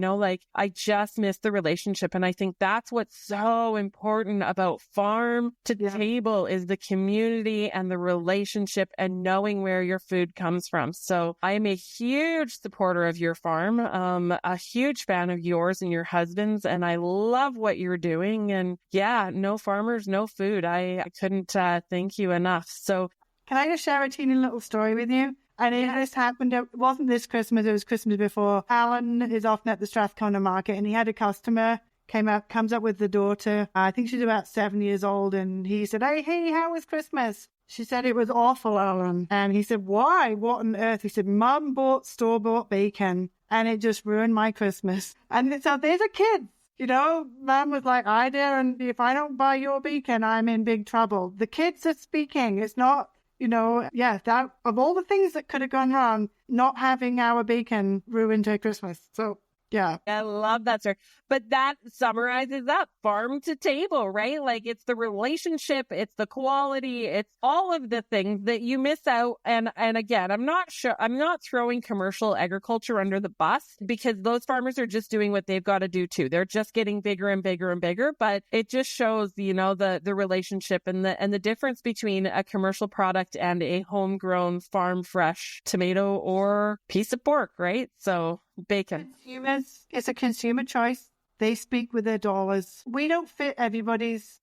I just miss the relationship. And I think that's what's so important about farm to table is the community and the relationship and knowing where your food comes from. So I am a huge supporter of your farm, a huge fan of yours and your husband's, and I love what you're doing. And no farmers, no food. I couldn't thank you enough. So can I just share a teeny little story with you? And this happened, it wasn't this Christmas, it was Christmas before. Alan is often at the Strathcona market, and he had a customer comes up with the daughter. I think she's about 7 years old. And he said, hey, how was Christmas? She said, it was awful, Alan. And he said, why? What on earth? He said, Mum bought store-bought bacon and it just ruined my Christmas. And so there's a kid. Mum was like, I dare, and if I don't buy your bacon, I'm in big trouble. The kids are speaking. It's not, that of all the things that could have gone wrong, not having our bacon ruined her Christmas. So, yeah. I love that, sir. But that summarizes that farm to table, right? Like it's the relationship, it's the quality, it's all of the things that you miss out. And again, I'm not throwing commercial agriculture under the bus because those farmers are just doing what they've got to do too. They're just getting bigger and bigger and bigger. But it just shows, the relationship and the difference between a commercial product and a homegrown farm fresh tomato or piece of pork, right? So bacon. Consumers, it's a consumer choice. They speak with their dollars. We don't fit everybody's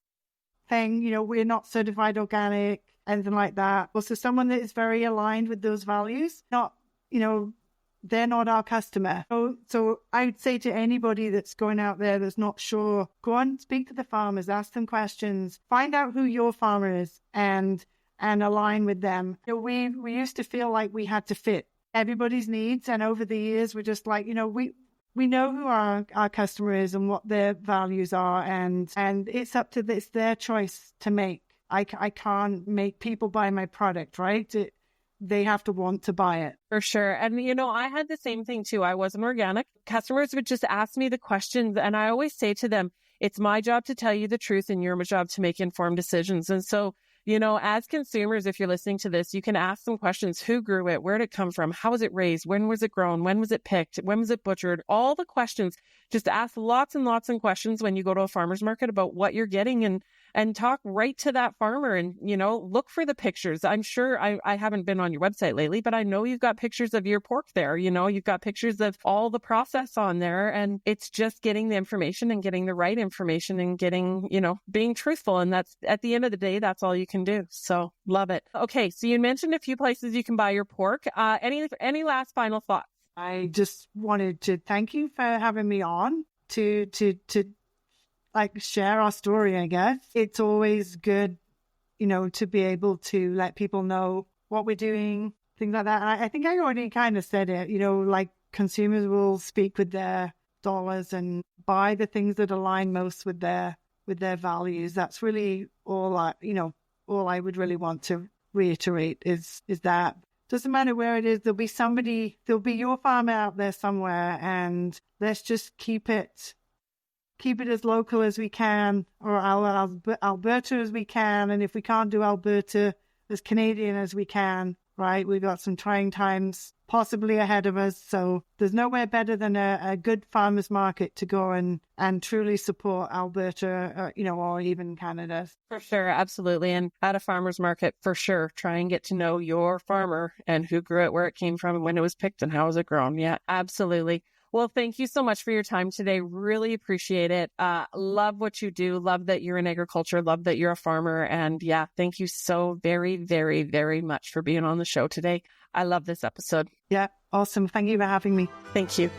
thing. We're not certified organic, anything like that. Also, someone that is very aligned with those values, they're not our customer. So I would say to anybody that's going out there that's not sure, go on, speak to the farmers, ask them questions, find out who your farmer is and align with them. We used to feel like we had to fit everybody's needs. And over the years, we're just like, we know who our customer is and what their values are, and it's up to it's their choice to make. I can't make people buy my product, right? They have to want to buy it. For sure. And, I had the same thing too. I wasn't organic. Customers would just ask me the questions, and I always say to them, it's my job to tell you the truth and your job to make informed decisions. And so, as consumers, if you're listening to this, you can ask them questions. Who grew it? Where did it come from? How was it raised? When was it grown? When was it picked? When was it butchered? All the questions. Just ask lots and lots of questions when you go to a farmer's market about what you're getting and talk right to that farmer and, look for the pictures. I'm sure I haven't been on your website lately, but I know you've got pictures of your pork there. You've got pictures of all the process on there, and it's just getting the information and getting the right information and getting, being truthful. And that's at the end of the day, that's all you can do. So love it. Okay. So you mentioned a few places you can buy your pork. Any last final thoughts? I just wanted to thank you for having me on to share our story, I guess. It's always good, to be able to let people know what we're doing, things like that. I think I already kind of said it, consumers will speak with their dollars and buy the things that align most with their values. That's really all I would really want to reiterate is that doesn't matter where it is, there'll be your farmer out there somewhere, and let's just keep it as local as we can, or Alberta as we can. And if we can't do Alberta, as Canadian as we can, right? We've got some trying times possibly ahead of us. So there's nowhere better than a good farmer's market to go and truly support Alberta, or even Canada. For sure. Absolutely. And at a farmer's market, for sure, try and get to know your farmer and who grew it, where it came from, and when it was picked and how was it grown. Yeah, absolutely. Well, thank you so much for your time today. Really appreciate it. Love what you do. Love that you're in agriculture. Love that you're a farmer. And yeah, thank you so very, very, very much for being on the show today. I love this episode. Yeah, awesome. Thank you for having me. Thank you.